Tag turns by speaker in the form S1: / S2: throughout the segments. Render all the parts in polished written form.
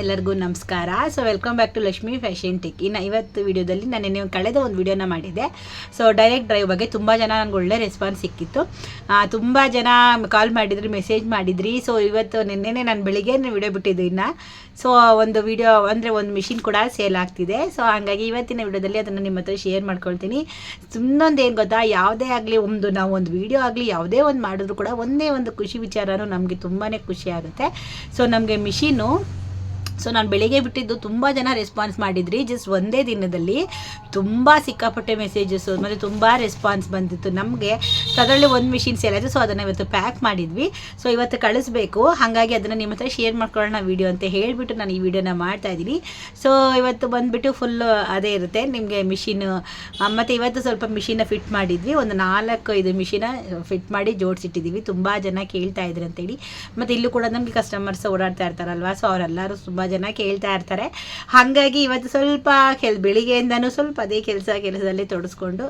S1: ಎಲ್ಲರಿಗೂ ನಮಸ್ಕಾರ. So welcome back to Lakshmi Fashion Tech. ಇನ್ನು ಇವತ್ತು ವಿಡಿಯೋದಲ್ಲಿ ನಾನು ಕಳೆದ ಒಂದು ವಿಡಿಯೋನ ಮಾಡಿದ್ದೆ. ಸೊ ಡೈರೆಕ್ಟ್ ಡ್ರೈವ್ ಬಗ್ಗೆ ತುಂಬ ಜನ ನನಗೆ ಒಳ್ಳೆ ರೆಸ್ಪಾನ್ಸ್ ಸಿಕ್ಕಿತ್ತು. ತುಂಬ ಜನ ಕಾಲ್ ಮಾಡಿದ್ರಿ, ಮೆಸೇಜ್ ಮಾಡಿದ್ರಿ. ಸೊ ಇವತ್ತು ನಿನ್ನೆ ನಾನು ಬೆಳಿಗ್ಗೆ ವಿಡಿಯೋ ಬಿಟ್ಟಿದ್ದು. ಇನ್ನು ಸೊ ಒಂದು ವಿಡಿಯೋ ಅಂದರೆ ಒಂದು ಮಿಷಿನ್ ಕೂಡ ಸೇಲ್ ಆಗ್ತಿದೆ. ಸೊ ಹಾಗಾಗಿ ಇವತ್ತಿನ ವಿಡಿಯೋದಲ್ಲಿ ಅದನ್ನು ನಿಮ್ಮ ಹತ್ರ ಶೇರ್ ಮಾಡ್ಕೊಳ್ತೀನಿ. ಇನ್ನೊಂದು ಏನು ಗೊತ್ತಾ, ಯಾವುದೇ ಆಗಲಿ ನಾವು ಒಂದು ವಿಡಿಯೋ ಆಗಲಿ ಯಾವುದೇ ಒಂದು ಮಾಡಿದ್ರು ಕೂಡ ಒಂದೇ ಒಂದು ಖುಷಿ ವಿಚಾರನೂ ನಮಗೆ ತುಂಬಾ ಖುಷಿ ಆಗುತ್ತೆ. ಸೊ ನಮಗೆ ಮಿಷಿನು ನಾನು ಬೆಳಿಗ್ಗೆ ಬಿಟ್ಟಿದ್ದು ತುಂಬ ಜನ ರೆಸ್ಪಾನ್ಸ್ ಮಾಡಿದ್ರಿ. ಜಸ್ಟ್ ಒಂದೇ ದಿನದಲ್ಲಿ ತುಂಬ ಸಿಕ್ಕಾಪಟ್ಟೆ ಮೆಸೇಜಸ್ಸು ಮತ್ತು ತುಂಬ ರೆಸ್ಪಾನ್ಸ್ ಬಂದಿತ್ತು ನಮಗೆ. ಸೊ ಅದರಲ್ಲಿ ಒಂದು ಮಿಷಿನ್ ಸೇಲ್ ಆಯಿತು. ಸೊ ಅದನ್ನು ಇವತ್ತು ಪ್ಯಾಕ್ ಮಾಡಿದ್ವಿ. ಸೊ ಇವತ್ತು ಕಳಿಸ್ಬೇಕು, ಹಾಗಾಗಿ ಅದನ್ನು ನಿಮ್ಮ ಹತ್ರ ಶೇರ್ ಮಾಡ್ಕೊಳ್ಳೋಣ ವಿಡಿಯೋ ಅಂತ ಹೇಳಿಬಿಟ್ಟು ನಾನು ಈ ವಿಡಿಯೋನ ಮಾಡ್ತಾಯಿದ್ದೀನಿ. ಸೊ ಇವತ್ತು ಬಂದುಬಿಟ್ಟು ಫುಲ್ಲು ಅದೇ ಇರುತ್ತೆ ನಿಮಗೆ ಮಿಷಿನು. ಮತ್ತು ಇವತ್ತು ಸ್ವಲ್ಪ ಮಿಷಿನ ಫಿಟ್ ಮಾಡಿದ್ವಿ. ಒಂದು 4-5 ಮಿಷಿನ ಫಿಟ್ ಮಾಡಿ ಜೋಡಿಸಿಟ್ಟಿದ್ದೀವಿ. ತುಂಬ ಜನ ಕೇಳ್ತಾ ಇದ್ರು ಅಂತೇಳಿ. ಮತ್ತು ಇಲ್ಲೂ ಕೂಡ ನಮಗೆ ಕಸ್ಟಮರ್ಸ್ ಓಡಾಡ್ತಾ ಇರ್ತಾರಲ್ವ. ಸೊ ಅವರೆಲ್ಲರೂ ತುಂಬ ಜನ ಕೇಳ್ತಾ ಇರ್ತಾರೆ. ಹಾಗಾಗಿ ಇವತ್ತು ಸ್ವಲ್ಪ ಬೆಳಿಗ್ಗೆಯಿಂದನೂ ಸ್ವಲ್ಪ ಅದೇ ಕೆಲಸದಲ್ಲೇ ತೊಡಸ್ಕೊಂಡು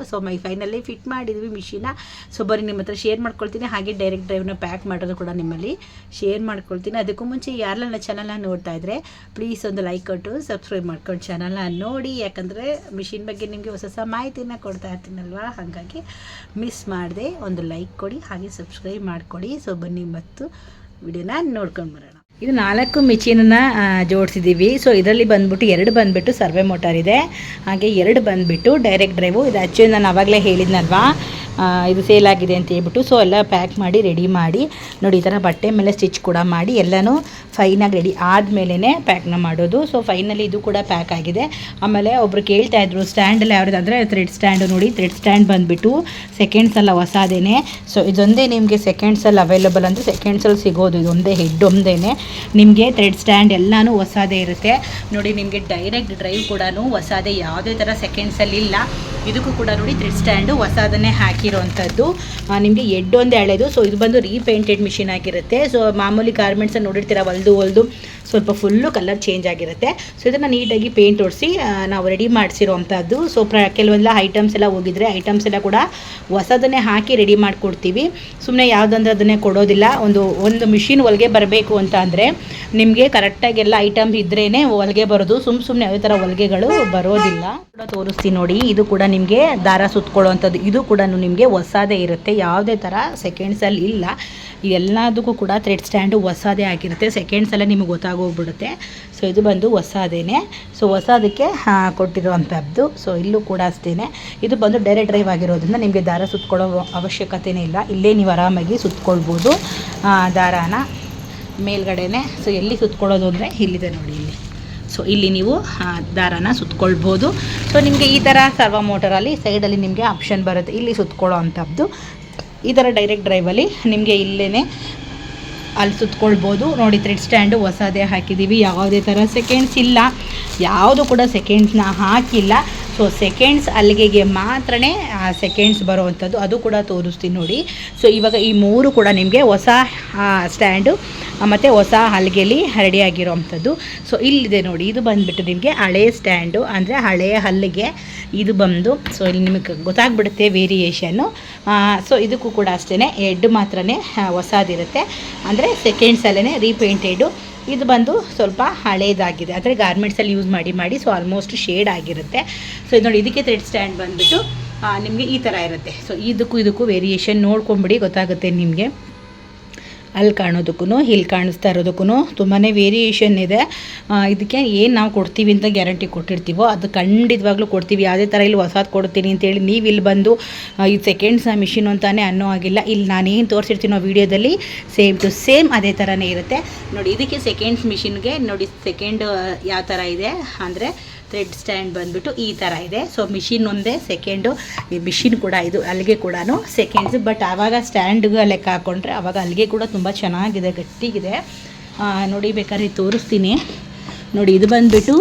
S1: ಫೈನಲಿ ಫಿಟ್ ಮಾಡಿದ್ವಿ ಮಿಷಿನ. ಸೊ ಬರೀ ನಿಮ್ಮ ಹತ್ರ ಶೇರ್ ಮಾಡ್ಕೊಳ್ತೀನಿ. ಹಾಗೆ ಡೈರೆಕ್ಟ್ ಡ್ರೈವ್ನ ಪ್ಯಾಕ್ ಮಾಡೋದು ಕೂಡ ನಿಮ್ಮಲ್ಲಿ ಶೇರ್ ಮಾಡ್ಕೊಳ್ತೀನಿ. ಅದಕ್ಕೂ ಮುಂಚೆ ಯಾರೆಲ್ಲ ನನ್ನ ಚಾನಲ್ನ ನೋಡ್ತಾ ಇದ್ದರೆ ಪ್ಲೀಸ್ ಒಂದು ಲೈಕ್ ಕೊಟ್ಟು ಸಬ್ಸ್ಕ್ರೈಬ್ ಮಾಡ್ಕೊಂಡು ಚಾನಲ್ನ ನೋಡಿ. ಯಾಕಂದರೆ ಮಿಷಿನ್ ಬಗ್ಗೆ ನಿಮಗೆ ಹೊಸ ಮಾಹಿತಿನ ಕೊಡ್ತಾ ಇರ್ತೀನಲ್ವ, ಹಾಗಾಗಿ ಮಿಸ್ ಮಾಡದೆ ಒಂದು ಲೈಕ್ ಕೊಡಿ, ಹಾಗೆ ಸಬ್ಸ್ಕ್ರೈಬ್ ಮಾಡಿಕೊಡಿ. ಸೊ ಬನ್ನಿ ಮತ್ತು ವಿಡಿಯೋನ ನೋಡ್ಕೊಂಡು ಬರೋಣ. ಇದು 4 ಮಿಷಿನನ್ನ ಜೋಡಿಸಿದ್ದೀವಿ. ಸೊ ಇದರಲ್ಲಿ ಬಂದ್ಬಿಟ್ಟು 2 ಬಂದುಬಿಟ್ಟು ಸರ್ವೆ ಮೋಟಾರ್ ಇದೆ, ಹಾಗೆ 2 ಬಂದುಬಿಟ್ಟು ಡೈರೆಕ್ಟ್ ಡ್ರೈವು. ಇದು ಆ್ಯಕ್ಚುಲಿ ನಾನು ಆವಾಗಲೇ ಹೇಳಿದ್ನಲ್ವಾ ಇದು ಸೇಲ್ ಆಗಿದೆ ಅಂತ ಹೇಳ್ಬಿಟ್ಟು. ಸೊ ಎಲ್ಲ ಪ್ಯಾಕ್ ಮಾಡಿ ರೆಡಿ ಮಾಡಿ ನೋಡಿ, ಈ ಥರ ಬಟ್ಟೆ ಮೇಲೆ ಸ್ಟಿಚ್ ಕೂಡ ಮಾಡಿ ಎಲ್ಲನೂ ಫೈನಾಗಿ ರೆಡಿ ಆದಮೇಲೆ ಪ್ಯಾಕ್ನ ಮಾಡೋದು. ಸೊ ಫೈನಲಿ ಇದು ಕೂಡ ಪ್ಯಾಕ್ ಆಗಿದೆ. ಆಮೇಲೆ ಒಬ್ಬರು ಕೇಳ್ತಾಯಿದ್ರು ಸ್ಟ್ಯಾಂಡಲ್ಲಿ ಯಾವ್ದು ಅಂದರೆ ಥ್ರೆಡ್ ಸ್ಟ್ಯಾಂಡು. ನೋಡಿ ಥ್ರೆಡ್ ಸ್ಟ್ಯಾಂಡ್ ಬಂದುಬಿಟ್ಟು ಸೆಕೆಂಡ್ಸಲ್ಲ ಹೊಸದೇನೆ. ಸೊ ಇದೊಂದೇ ನಿಮಗೆ ಸೆಕೆಂಡ್ಸಲ್ಲಿ ಅವೈಲೇಬಲ್, ಅಂದರೆ ಸೆಕೆಂಡ್ಸಲ್ಲಿ ಸಿಗೋದು ಇದೊಂದೇ, ಹೆಡ್ ಒಂದೇ ನಿಮಗೆ. ಥ್ರೆಡ್ ಸ್ಟ್ಯಾಂಡ್ ಎಲ್ಲನೂ ಹೊಸದೇ ಇರುತ್ತೆ ನೋಡಿ. ನಿಮಗೆ ಡೈರೆಕ್ಟ್ ಡ್ರೈವ್ ಕೂಡ ಹೊಸದೇ, ಯಾವುದೇ ಥರ ಸೆಕೆಂಡ್ಸಲ್ಲಿ ಇಲ್ಲ. ಇದಕ್ಕೂ ಕೂಡ ನೋಡಿ ಥ್ರೆಡ್ ಸ್ಟ್ಯಾಂಡು ಹೊಸದನ್ನೇ ಹಾಕಿರೋವಂಥದ್ದು. ನಿಮಗೆ ಹೆಡ್ ಒಂದೇ ಹಳೆದು. ಸೊ ಇದು ಬಂದು ರೀಪೇಂಟೆಡ್ ಮಿಷಿನ್ ಆಗಿರುತ್ತೆ. ಸೊ ಮಾಮೂಲಿ ಗಾರ್ಮೆಂಟ್ಸನ್ನು ನೋಡಿರ್ತೀರ, ಹೊಲ್ದು ಸ್ವಲ್ಪ ಫುಲ್ಲು ಕಲರ್ ಚೇಂಜ್ ಆಗಿರುತ್ತೆ. ಸೊ ಇದನ್ನು ನೀಟಾಗಿ ಪೇಂಟ್ ಹೊಡಿಸಿ ನಾವು ರೆಡಿ ಮಾಡಿಸಿರೋವಂಥದ್ದು. ಸೊ ಕೆಲವೆಲ್ಲ ಐಟಮ್ಸ್ ಎಲ್ಲ ಹೋಗಿದ್ರೆ ಐಟಮ್ಸ್ ಎಲ್ಲ ಕೂಡ ಹೊಸದನ್ನೇ ಹಾಕಿ ರೆಡಿ ಮಾಡಿಕೊಡ್ತೀವಿ. ಸುಮ್ಮನೆ ಯಾವುದಂದ್ರೆ ಅದನ್ನೇ ಕೊಡೋದಿಲ್ಲ. ಒಂದು ಮಿಷಿನ್ ಹೊಲಿಗೆ ಬರಬೇಕು ಅಂತ ಅಂದರೆ ನಿಮಗೆ ಕರೆಕ್ಟಾಗಿ ಎಲ್ಲ ಐಟಮ್ ಇದ್ರೇ ಹೊಲಿಗೆ ಬರೋದು. ಸುಮ್ಮನೆ ಯಾವುದೇ ಥರ ಹೊಲಿಗೆಗಳು ಬರೋದಿಲ್ಲ. ಕೂಡ ತೋರಿಸ್ತೀನಿ ನೋಡಿ. ಇದು ಕೂಡ ನಿಮಗೆ ದಾರ ಸುತ್ಕೊಳ್ಳೋವಂಥದ್ದು. ಇದು ಕೂಡ ನಿಮಗೆ ಹೊಸದೇ ಇರುತ್ತೆ, ಯಾವುದೇ ಥರ ಸೆಕೆಂಡ್ಸಲ್ಲಿ ಇಲ್ಲ. ಎಲ್ಲದಕ್ಕೂ ಕೂಡ ಥ್ರೆಡ್ ಸ್ಟ್ಯಾಂಡು ಹೊಸದೇ ಆಗಿರುತ್ತೆ. ಸೆಕೆಂಡ್ಸಲ್ಲೇ ನಿಮಗೆ ಗೊತ್ತಾಗೋಗ್ಬಿಡುತ್ತೆ. ಸೊ ಇದು ಬಂದು ಹೊಸದೇನೆ. ಸೊ ಹೊಸದಕ್ಕೆ ಕೊಟ್ಟಿರೋವಂಥದ್ದು. ಸೊ ಇಲ್ಲೂ ಕೂಡ ಅಷ್ಟೇ. ಇದು ಬಂದು ಡೈರೆಕ್ಟ್ ಡ್ರೈವ್ ಆಗಿರೋದ್ರಿಂದ ನಿಮಗೆ ದಾರ ಸುತ್ಕೊಳ್ಳೋ ಅವಶ್ಯಕತೆಯೇ ಇಲ್ಲ. ಇಲ್ಲೇ ನೀವು ಆರಾಮಾಗಿ ಸುತ್ಕೊಳ್ಬೋದು ದಾರಾನ ಮೇಲ್ಗಡೆನೆ. ಸೊ ಎಲ್ಲಿ ಸುತ್ಕೊಳ್ಳೋದು ಅಂದರೆ ಇಲ್ಲಿದೆ ನೋಡಿ, ಇಲ್ಲಿ. ಸೊ ಇಲ್ಲಿ ನೀವು ದಾರಾನ ಸುತ್ಕೊಳ್ಬೋದು. ಸೊ ನಿಮಗೆ ಈ ಥರ ಸರ್ವೋ ಮೋಟರಲ್ಲಿ ಸೈಡಲ್ಲಿ ನಿಮಗೆ ಆಪ್ಷನ್ ಬರುತ್ತೆ, ಇಲ್ಲಿ ಸುತ್ಕೊಳ್ಳೋ ಅಂಥದ್ದು. ಈ ಥರ ಡೈರೆಕ್ಟ್ ಡ್ರೈವಲ್ಲಿ ನಿಮಗೆ ಇಲ್ಲೇ ಅಲ್ಲಿ ಸುತ್ಕೊಳ್ಬೋದು ನೋಡಿ. ಥ್ರೆಡ್ ಸ್ಟ್ಯಾಂಡು ಹೊಸದೇ ಹಾಕಿದ್ದೀವಿ, ಯಾವುದೇ ಥರ ಸೆಕೆಂಡ್ಸ್ ಇಲ್ಲ, ಯಾವುದು ಕೂಡ ಸೆಕೆಂಡ್ಸ್ನ ಹಾಕಿಲ್ಲ. ಸೊ ಸೆಕೆಂಡ್ಸ್ ಅಲ್ಲಿಗೆ ಮಾತ್ರನೇ ಸೆಕೆಂಡ್ಸ್ ಬರೋವಂಥದ್ದು. ಅದು ಕೂಡ ತೋರಿಸ್ತೀನಿ ನೋಡಿ. ಸೊ ಇವಾಗ ಈ 3 ಕೂಡ ನಿಮಗೆ ಹೊಸ ಸ್ಟ್ಯಾಂಡು ಮತ್ತು ಹೊಸ ಹಲಿಗೆಯಲ್ಲಿ ರೆಡಿಯಾಗಿರೋವಂಥದ್ದು. ಸೊ ಇಲ್ಲಿದೆ ನೋಡಿ, ಇದು ಬಂದುಬಿಟ್ಟು ನಿಮಗೆ ಹಳೆಯ ಸ್ಟ್ಯಾಂಡು, ಅಂದರೆ ಹಳೆಯ ಹಲ್ಲಿಗೆ ಇದು ಬಂದು. ಸೊ ಇಲ್ಲಿ ನಿಮಗೆ ಗೊತ್ತಾಗ್ಬಿಡುತ್ತೆ ವೇರಿಯೇಷನ್ನು. ಸೊ ಇದಕ್ಕೂ ಕೂಡ ಅಷ್ಟೇ, ಹೆಡ್ ಮಾತ್ರನೇ ಹೊಸದಿರುತ್ತೆ, ಅಂದರೆ ಸೆಕೆಂಡ್ಸಲ್ಲೇ ರೀಪೇಂಟೆಡು. ಇದು ಬಂದು ಸ್ವಲ್ಪ ಹಳೇದಾಗಿದೆ, ಅಂದರೆ ಗಾರ್ಮೆಂಟ್ಸಲ್ಲಿ ಯೂಸ್ ಮಾಡಿ ಸೊ ಆಲ್ಮೋಸ್ಟ್ ಶೇಡ್ ಆಗಿರುತ್ತೆ. ಸೊ ಇದು ನೋಡಿ, ಇದಕ್ಕೆ ಥ್ರೆಡ್ ಸ್ಟ್ಯಾಂಡ್ ಬಂದುಬಿಟ್ಟು ನಿಮಗೆ ಈ ಥರ ಇರುತ್ತೆ. ಸೊ ಇದಕ್ಕೂ ವೇರಿಯೇಷನ್ ನೋಡ್ಕೊಂಬಿಡಿ, ಗೊತ್ತಾಗುತ್ತೆ ನಿಮಗೆ. ಅಲ್ಲಿ ಕಾಣೋದಕ್ಕೂ ಇಲ್ಲಿ ಕಾಣಿಸ್ತಾ ಇರೋದಕ್ಕೂ ತುಂಬಾ ವೇರಿಯೇಷನ್ ಇದೆ. ಇದಕ್ಕೆ ಏನು ನಾವು ಕೊಡ್ತೀವಿ ಅಂತ ಗ್ಯಾರಂಟಿ ಕೊಟ್ಟಿರ್ತೀವೋ ಅದು ಖಂಡಿತವಾಗ್ಲೂ ಕೊಡ್ತೀವಿ. ಯಾವುದೇ ಥರ ಇಲ್ಲಿ ಹೊಸದು ಕೊಡ್ತೀನಿ ಅಂತೇಳಿ ನೀವು ಇಲ್ಲಿ ಬಂದು ಇದು ಸೆಕೆಂಡ್ಸ್ ಮಿಷಿನ್ ಅಂತಾನೆ ಅನ್ನೋ ಆಗಿಲ್ಲ. ಇಲ್ಲಿ ನಾನೇನು ತೋರಿಸಿರ್ತೀನೋ ವೀಡಿಯೋದಲ್ಲಿ ಸೇಮ್ ಟು ಸೇಮ್ ಅದೇ ಥರನೇ ಇರುತ್ತೆ ನೋಡಿ. ಇದಕ್ಕೆ ಸೆಕೆಂಡ್ಸ್ ಮಿಷಿನ್ಗೆ ನೋಡಿ, ಸೆಕೆಂಡ್ ಯಾವ ಥರ ಇದೆ ಅಂದರೆ ಥ್ರೆಡ್ ಸ್ಟ್ಯಾಂಡ್ ಬಂದುಬಿಟ್ಟು ಈ ಥರ ಇದೆ. ಸೊ ಮಿಷಿನ್ ಒಂದೇ, ಸೆಕೆಂಡು ಈ ಮಿಷಿನ್ ಕೂಡ ಇದು ಅಲ್ಲಿಗೆ ಕೂಡ ಸೆಕೆಂಡ್ಸ್. ಬಟ್ ಆವಾಗ ಸ್ಟ್ಯಾಂಡ್ಗೆ ಲೆಕ್ಕ ಹಾಕ್ಕೊಂಡ್ರೆ ಆವಾಗ ಅಲ್ಲಿಗೆ ಕೂಡ ತುಂಬ ಚೆನ್ನಾಗಿದೆ, ಗಟ್ಟಿಗಿದೆ ನೋಡಿ. ಬೇಕಾದ್ರೆ ತೋರಿಸ್ತೀನಿ ನೋಡಿ. ಇದು ಬಂದುಬಿಟ್ಟು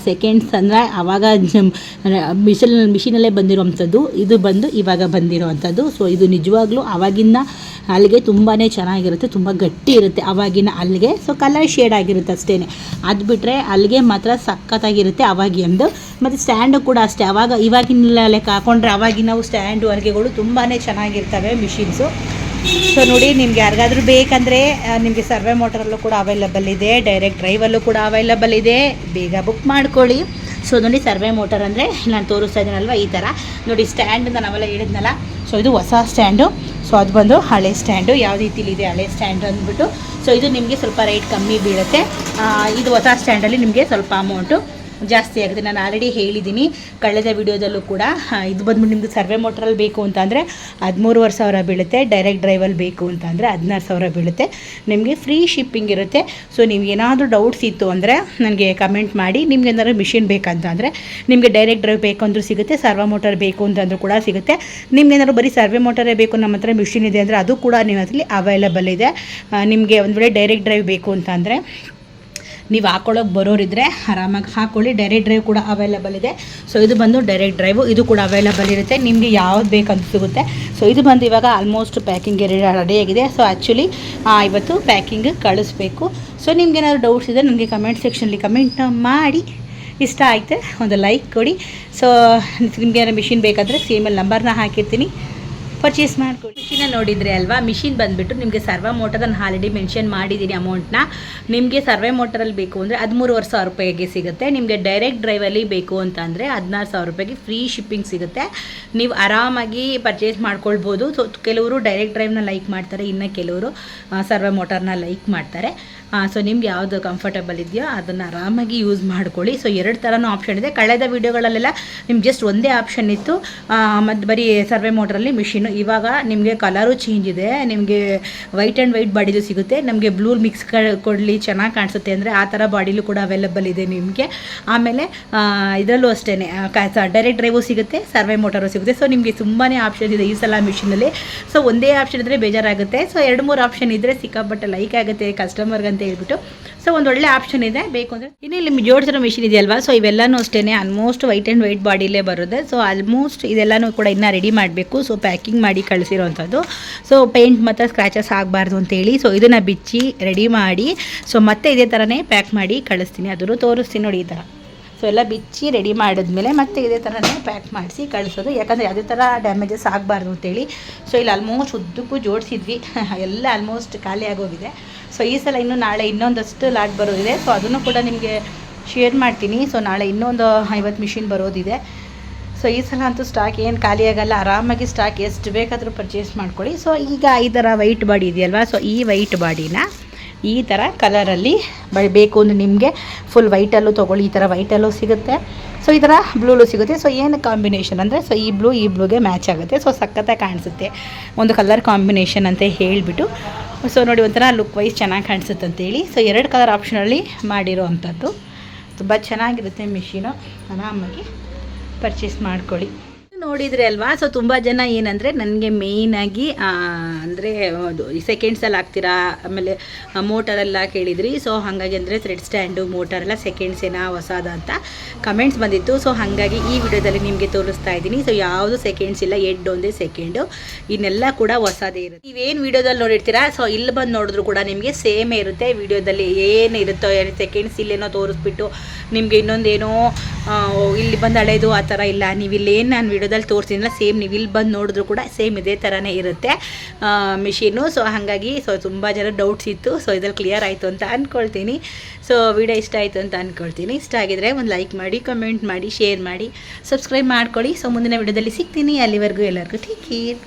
S1: ಸೆಕೆಂಡ್ಸ್ ಅಂದರೆ ಆವಾಗ ಮಿಷಿನಲ್ಲೇ ಬಂದಿರೋವಂಥದ್ದು. ಇದು ಬಂದು ಇವಾಗ ಬಂದಿರೋವಂಥದ್ದು. ಸೊ ಇದು ನಿಜವಾಗ್ಲೂ ಆವಾಗಿನ ಅಲ್ಲಿಗೆ ತುಂಬಾ ಚೆನ್ನಾಗಿರುತ್ತೆ, ತುಂಬ ಗಟ್ಟಿ ಇರುತ್ತೆ ಆವಾಗಿನ ಅಲ್ಲಿಗೆ. ಸೊ ಕಲರ್ ಶೇಡ್ ಆಗಿರುತ್ತೆ ಅಷ್ಟೇ. ಅದು ಬಿಟ್ಟರೆ ಅಲ್ಲಿಗೆ ಮಾತ್ರ ಸಖತ್ತಾಗಿರುತ್ತೆ ಆವಾಗಿಂದು. ಮತ್ತು ಸ್ಟ್ಯಾಂಡು ಕೂಡ ಅಷ್ಟೇ, ಇವಾಗಿನ ಲೆಕ್ಕ ಹಾಕ್ಕೊಂಡ್ರೆ ಆವಾಗಿನ ಸ್ಟ್ಯಾಂಡು ಅಲ್ಲಿಗೆಗಳು ತುಂಬಾ ಚೆನ್ನಾಗಿರ್ತವೆ ಮಿಷಿನ್ಸು. ಸೊ ನೋಡಿ, ನಿಮ್ಗೆ ಯಾರಿಗಾದ್ರೂ ಬೇಕಂದರೆ ನಿಮಗೆ ಸರ್ವೆ ಮೋಟರಲ್ಲೂ ಕೂಡ ಅವೈಲಬಲ್ ಇದೆ, ಡೈರೆಕ್ಟ್ ಡ್ರೈವಲ್ಲೂ ಕೂಡ ಅವೈಲಬಲ್ ಇದೆ, ಬೇಗ ಬುಕ್ ಮಾಡ್ಕೊಳ್ಳಿ. ಸೊ ನೋಡಿ, ಸರ್ವೆ ಮೋಟರ್ ಅಂದರೆ ನಾನು ತೋರಿಸ್ತಾ ಇದ್ದೀನಲ್ವ ಈ ಥರ ನೋಡಿ. ಸ್ಟ್ಯಾಂಡ್ ನಾನು ಅವೆಲ್ಲ ಹೇಳಿದ್ನಲ್ಲ, ಸೊ ಇದು ಹೊಸ ಸ್ಟ್ಯಾಂಡು. ಸೊ ಅದು ಬಂದು ಹಳೆ ಸ್ಟ್ಯಾಂಡು. ಯಾವ ರೀತಿಲಿದೆ ಹಳೆ ಸ್ಟ್ಯಾಂಡ್ ಅಂದ್ಬಿಟ್ಟು. ಸೊ ಇದು ನಿಮಗೆ ಸ್ವಲ್ಪ ರೇಟ್ ಕಮ್ಮಿ ಬೀಳುತ್ತೆ. ಇದು ಹೊಸ ಸ್ಟ್ಯಾಂಡಲ್ಲಿ ನಿಮಗೆ ಸ್ವಲ್ಪ ಅಮೌಂಟು ಜಾಸ್ತಿ ಆಗುತ್ತೆ. ನಾನು ಆಲ್ರೆಡಿ ಹೇಳಿದ್ದೀನಿ ಕಳೆದ ವಿಡಿಯೋದಲ್ಲೂ ಕೂಡ. ಇದು ಬಂದ್ಬಿಟ್ಟು ನಿಮ್ಮದು ಸರ್ವೆ ಮೋಟ್ರಲ್ಲಿ ಬೇಕು ಅಂತ ಅಂದರೆ 13,500 ಬೀಳುತ್ತೆ. ಡೈರೆಕ್ಟ್ ಡ್ರೈವಲ್ಲಿ ಬೇಕು ಅಂತ ಅಂದರೆ 16,000 ಬೀಳುತ್ತೆ. ನಿಮಗೆ ಫ್ರೀ ಶಿಪ್ಪಿಂಗ್ ಇರುತ್ತೆ. ಸೊ ನೀವು ಏನಾದರೂ ಡೌಟ್ಸ್ ಇತ್ತು ಅಂದರೆ ನನಗೆ ಕಮೆಂಟ್ ಮಾಡಿ. ನಿಮ್ಗೆ ಏನಾದರೂ ಮಿಷಿನ್ ಬೇಕಂತ ಅಂದರೆ ನಿಮಗೆ ಡೈರೆಕ್ಟ್ ಡ್ರೈವ್ ಬೇಕು ಅಂದರೂ ಸಿಗುತ್ತೆ, ಸರ್ವೆ ಮೋಟರ್ ಬೇಕು ಅಂತಂದ್ರೂ ಕೂಡ ಸಿಗುತ್ತೆ. ನಿಮ್ಗೆ ಏನಾದರೂ ಬರೀ ಸರ್ವೆ ಮೋಟರೇ ಬೇಕು, ನಮ್ಮ ಹತ್ರ ಮಿಷಿನ್ ಇದೆ ಅಂದರೆ ಅದು ಕೂಡ ನೀವು ಅದರಲ್ಲಿ ಅವೈಲಬಲ್ ಇದೆ. ನಿಮಗೆ ಒಂದು ವೇಳೆ ಡೈರೆಕ್ಟ್ ಡ್ರೈವ್ ಬೇಕು ಅಂತ ಅಂದರೆ ನೀವು ಹಾಕೊಳ್ಳೋಕೆ ಬರೋರಿದ್ದರೆ ಆರಾಮಾಗಿ ಹಾಕ್ಕೊಳ್ಳಿ. ಡೈರೆಕ್ಟ್ ಡ್ರೈವ್ ಕೂಡ ಅವೈಲಬಲ್ ಇದೆ. ಸೊ ಇದು ಬಂದು ಡೈರೆಕ್ಟ್ ಡ್ರೈವು, ಇದು ಕೂಡ ಅವೈಲಬಲ್ ಇರುತ್ತೆ. ನಿಮಗೆ ಯಾವ್ದು ಬೇಕಂತ ಸಿಗುತ್ತೆ. ಸೊ ಇದು ಬಂದು ಇವಾಗ ಆಲ್ಮೋಸ್ಟ್ ಪ್ಯಾಕಿಂಗ್ ರೆಡಿಯಾಗಿದೆ. ಸೊ ಆ್ಯಕ್ಚುಲಿ ಇವತ್ತು ಪ್ಯಾಕಿಂಗ್ ಕಳಿಸ್ಬೇಕು. ಸೊ ನಿಮ್ಗೇನಾದ್ರು ಡೌಟ್ಸ್ ಇದೆ ನನಗೆ ಕಮೆಂಟ್ ಸೆಕ್ಷನಲ್ಲಿ ಕಮೆಂಟ್ ಮಾಡಿ. ಇಷ್ಟ ಆಯಿತು ಒಂದು ಲೈಕ್ ಕೊಡಿ. ಸೊ ನಿಮ್ಗೆ ಏನಾದ್ರು ಮಿಷಿನ್ ಬೇಕಾದರೆ ಸೇಮಲ್ಲಿ ನಂಬರ್ನ ಹಾಕಿರ್ತೀನಿ, ಪರ್ಚೇಸ್ ಮಾಡ್ಕೊಳ್ಳಿ. ಮಿಷಿನ ನೋಡಿದರೆ ಅಲ್ವಾ, ಮಿಷಿನ್ ಬಂದುಬಿಟ್ಟು ನಿಮಗೆ ಸರ್ವೆ ಮೋಟರ್ ನಾನು ಆಲ್ರೆಡಿ ಮೆನ್ಷನ್ ಮಾಡಿದ್ದೀನಿ ಅಮೌಂಟ್ನ. ನಿಮಗೆ ಸರ್ವೆ ಮೋಟರಲ್ಲಿ ಬೇಕು ಅಂದರೆ 13,500 ರೂಪಾಯಿಗೆ ಸಿಗುತ್ತೆ. ನಿಮಗೆ ಡೈರೆಕ್ಟ್ ಡ್ರೈವಲ್ಲಿ ಬೇಕು ಅಂತ ಅಂದರೆ 16,000 ರೂಪಾಯಿಗೆ ಫ್ರೀ ಶಿಪ್ಪಿಂಗ್ ಸಿಗುತ್ತೆ. ನೀವು ಆರಾಮಾಗಿ ಪರ್ಚೇಸ್ ಮಾಡ್ಕೊಳ್ಬೋದು. ಸೊ ಕೆಲವರು ಡೈರೆಕ್ಟ್ ಡ್ರೈವ್ನ ಲೈಕ್ ಮಾಡ್ತಾರೆ, ಇನ್ನು ಕೆಲವರು ಸರ್ವೆ ಮೋಟರ್ನ ಲೈಕ್ ಮಾಡ್ತಾರೆ. ಸೊ ನಿಮ್ಗೆ ಯಾವುದು ಕಂಫರ್ಟಬಲ್ ಇದೆಯೋ ಅದನ್ನು ಆರಾಮಾಗಿ ಯೂಸ್ ಮಾಡ್ಕೊಳ್ಳಿ. ಸೊ 2 ಥರನೂ ಆಪ್ಷನ್ ಇದೆ. ಕಳೆದ ವೀಡಿಯೋಗಳಲ್ಲೆಲ್ಲ ನಿಮ್ಗೆ ಜಸ್ಟ್ ಒಂದೇ ಆಪ್ಷನ್ ಇತ್ತು, ಮತ್ತು ಬರೀ ಸರ್ವೆ ಮೋಟ್ರಲ್ಲಿ ಮಿಷಿನು. ಇವಾಗ ನಿಮಗೆ ಕಲರು ಚೇಂಜ್ ಇದೆ. ನಿಮಗೆ ವೈಟ್ ಆ್ಯಂಡ್ ವೈಟ್ ಬಾಡಿದು ಸಿಗುತ್ತೆ. ನಮಗೆ ಬ್ಲೂ ಮಿಕ್ಸ್ ಕೊಡಲಿ ಚೆನ್ನಾಗಿ ಕಾಣಿಸುತ್ತೆ ಅಂದರೆ ಆ ಥರ ಬಾಡಿಲೂ ಕೂಡ ಅವೈಲಬಲ್ ಇದೆ ನಿಮಗೆ. ಆಮೇಲೆ ಇದರಲ್ಲೂ ಅಷ್ಟೇ ಡೈರೆಕ್ಟ್ ಡ್ರೈವು ಸಿಗುತ್ತೆ, ಸರ್ವೆ ಮೋಟರು ಸಿಗುತ್ತೆ. ಸೊ ನಿಮಗೆ ತುಂಬಾ ಆಪ್ಷನ್ ಇದೆ ಈ ಸಲ ಮಿಷಿನಲ್ಲಿ. ಸೊ ಒಂದೇ ಆಪ್ಷನ್ ಇದ್ದರೆ ಬೇಜಾರಾಗುತ್ತೆ. ಸೊ 2-3 ಆಪ್ಷನ್ ಇದ್ದರೆ ಸಿಕ್ಕಾಪಟ್ಟೆ ಲೈಕ್ ಆಗುತ್ತೆ ಕಸ್ಟಮರ್ಗೆ ಅಂತ ಹೇಳ್ಬಿಟ್ಟು. ಸೊ ಒಂದು ಒಳ್ಳೆ ಆಪ್ಷನ್ ಇದೆ ಬೇಕು ಅಂದರೆ. ಇನ್ನು ಇಲ್ಲಿ ಜೋಡಿಸಿರೋ ಮಿಷಿನ್ ಇದೆಯಲ್ವಾ, ಸೊ ಇವೆಲ್ಲನೂ ಅಷ್ಟೇ ಆಲ್ಮೋಸ್ಟ್ ವೈಟ್ ಆ್ಯಂಡ್ ವೈಟ್ ಬಾಡಿಲೇ ಬರುತ್ತೆ. ಸೊ ಆಲ್ಮೋಸ್ಟ್ ಇದೆಲ್ಲನೂ ಕೂಡ ಇನ್ನೂ ರೆಡಿ ಮಾಡಬೇಕು. ಸೊ ಪ್ಯಾಕಿಂಗ್ ಮಾಡಿ ಕಳಿಸಿರೋವಂಥದ್ದು. ಸೊ ಪೇಂಟ್ ಮತ್ತು ಸ್ಕ್ರ್ಯಾಚಸ್ ಆಗಬಾರ್ದು ಅಂತೇಳಿ ಸೊ ಇದನ್ನು ಬಿಚ್ಚಿ ರೆಡಿ ಮಾಡಿ ಸೊ ಮತ್ತೆ ಇದೇ ಥರನೇ ಪ್ಯಾಕ್ ಮಾಡಿ ಕಳಿಸ್ತೀನಿ. ಅದನ್ನು ತೋರಿಸ್ತೀನಿ ನೋಡಿ ಈ ಥರ. ಸೊ ಎಲ್ಲ ಬಿಚ್ಚಿ ರೆಡಿ ಮಾಡಿದ್ಮೇಲೆ ಮತ್ತೆ ಇದೇ ಥರನೇ ಪ್ಯಾಕ್ ಮಾಡಿಸಿ ಕಳಿಸೋದು. ಯಾಕಂದರೆ ಯಾವುದೇ ಥರ ಡ್ಯಾಮೇಜಸ್ ಆಗಬಾರ್ದು ಅಂತೇಳಿ. ಸೊ ಇಲ್ಲಿ ಆಲ್ಮೋಸ್ಟ್ ಉದ್ದಕ್ಕೂ ಜೋಡಿಸಿದ್ವಿ, ಎಲ್ಲ ಆಲ್ಮೋಸ್ಟ್ ಖಾಲಿ ಆಗೋಗಿದೆ. ಸೊ ಈ ಸಲ ಇನ್ನೂ ನಾಳೆ ಇನ್ನೊಂದಷ್ಟು ಲಾಟ್ ಬರೋದಿದೆ. ಸೊ ಅದನ್ನು ಕೂಡ ನಿಮಗೆ ಶೇರ್ ಮಾಡ್ತೀನಿ. ಸೊ ನಾಳೆ ಇನ್ನೊಂದು 50 ಮಿಷಿನ್ ಬರೋದಿದೆ. ಸೊ ಈ ಸಲ ಅಂತೂ ಸ್ಟಾಕ್ ಏನು ಖಾಲಿ ಆಗಲ್ಲ. ಆರಾಮಾಗಿ ಸ್ಟಾಕ್ ಎಷ್ಟು ಬೇಕಾದರೂ ಪರ್ಚೇಸ್ ಮಾಡ್ಕೊಳ್ಳಿ. ಸೊ ಈಗ ಈ ಥರ ವೈಟ್ ಬಾಡಿ ಇದೆಯಲ್ವಾ, ಸೊ ಈ ವೈಟ್ ಬಾಡಿನ ಈ ಥರ ಕಲರಲ್ಲಿ ಬೇಕು ಅಂದರೆ ನಿಮಗೆ ಫುಲ್ ವೈಟಲ್ಲೂ ತೊಗೊಳ್ಳಿ. ಈ ಥರ ವೈಟಲ್ಲೂ ಸಿಗುತ್ತೆ. ಸೊ ಈ ಥರ ಬ್ಲೂಲು ಸಿಗುತ್ತೆ. ಸೊ ಏನು ಕಾಂಬಿನೇಷನ್ ಅಂದರೆ ಸೊ ಈ ಬ್ಲೂಗೆ ಮ್ಯಾಚ್ ಆಗುತ್ತೆ. ಸೊ ಸಖತ್ತಾಗಿ ಕಾಣಿಸುತ್ತೆ ಒಂದು ಕಲರ್ ಕಾಂಬಿನೇಷನ್ ಅಂತ ಹೇಳಿಬಿಟ್ಟು. ಸೊ ನೋಡಿ ಒಂಥರ ಲುಕ್ ವೈಸ್ ಚೆನ್ನಾಗಿ ಕಾಣಿಸುತ್ತೆ ಅಂತೇಳಿ. ಸೊ 2 ಕಲರ್ ಆಪ್ಷನಲ್ಲಿ ಮಾಡಿರೋ ಅಂಥದ್ದು ತುಂಬ ಚೆನ್ನಾಗಿರುತ್ತೆ ಮಿಷಿನು. ಆರಾಮಾಗಿ ಪರ್ಚೇಸ್ ಮಾಡ್ಕೊಳ್ಳಿ. ನೋಡಿದರೆ ಅಲ್ವಾ, ಸೊ ತುಂಬ ಜನ ಏನಂದರೆ ನನಗೆ ಮೇಯ್ನಾಗಿ ಅಂದರೆ ಸೆಕೆಂಡ್ಸಲ್ಲಿ ಹಾಕ್ತೀರಾ, ಆಮೇಲೆ ಮೋಟರೆಲ್ಲ ಕೇಳಿದ್ರಿ. ಸೊ ಹಾಗಾಗಿ ಅಂದರೆ ಥ್ರೆಡ್ ಸ್ಟ್ಯಾಂಡು ಮೋಟರೆಲ್ಲ ಸೆಕೆಂಡ್ಸ್ ಏನೋ ಹೊಸದ ಅಂತ ಕಮೆಂಟ್ಸ್ ಬಂದಿತ್ತು. ಸೊ ಹಾಗಾಗಿ ಈ ವಿಡಿಯೋದಲ್ಲಿ ನಿಮಗೆ ತೋರಿಸ್ತಾ ಇದ್ದೀನಿ. ಸೊ ಯಾವುದು ಸೆಕೆಂಡ್ಸ್ ಇಲ್ಲ, ಎಡ್ ಒಂದೇ ಸೆಕೆಂಡು, ಇನ್ನೆಲ್ಲ ಕೂಡ ಹೊಸದೇ ಇರುತ್ತೆ. ನೀವೇನು ವಿಡಿಯೋದಲ್ಲಿ ನೋಡಿರ್ತೀರಾ ಸೊ ಇಲ್ಲಿ ಬಂದು ನೋಡಿದ್ರು ಕೂಡ ನಿಮಗೆ ಸೇಮೇ ಇರುತ್ತೆ. ವಿಡಿಯೋದಲ್ಲಿ ಏನು ಇರುತ್ತೋ ಸೆಕೆಂಡ್ಸ್ ಇಲ್ಲೇನೋ ತೋರಿಸ್ಬಿಟ್ಟು ನಿಮಗೆ ಇನ್ನೊಂದೇನೋ ಇಲ್ಲಿ ಬಂದು ಹಳೇದು ಆ ಥರ ಇಲ್ಲ. ನೀವು ಇಲ್ಲೇನು ನಾನು ವಿಡಿಯೋದಲ್ಲಿ ತೋರಿಸಿದ್ನಲ್ಲ ಸೇಮ್ ನೀವು ಇಲ್ಲಿ ಬಂದು ನೋಡಿದ್ರು ಕೂಡ ಸೇಮ್ ಇದೇ ಥರನೇ ಇರುತ್ತೆ ಮಿಷಿನು. ಸೊ ಹಾಗಾಗಿ ಸೊ ತುಂಬ ಜನ ಡೌಟ್ಸ್ ಇತ್ತು. ಸೊ ಇದ್ರಲ್ಲಿ ಕ್ಲಿಯರ್ ಆಯಿತು ಅಂತ ಅಂದ್ಕೊಳ್ತೀನಿ. ಸೊ ವಿಡಿಯೋ ಇಷ್ಟ ಆಯಿತು ಅಂತ ಅಂದ್ಕೊಳ್ತೀನಿ. ಇಷ್ಟ ಆಗಿದರೆ ಒಂದು ಲೈಕ್ ಮಾಡಿ, ಕಮೆಂಟ್ ಮಾಡಿ, ಶೇರ್ ಮಾಡಿ, ಸಬ್ಸ್ಕ್ರೈಬ್ ಮಾಡ್ಕೊಳ್ಳಿ. ಸೊ ಮುಂದಿನ ವಿಡಿಯೋದಲ್ಲಿ ಸಿಗ್ತೀನಿ. ಅಲ್ಲಿವರೆಗೂ ಎಲ್ಲರಿಗೂ ಟೇಕ್ ಕೇರ್.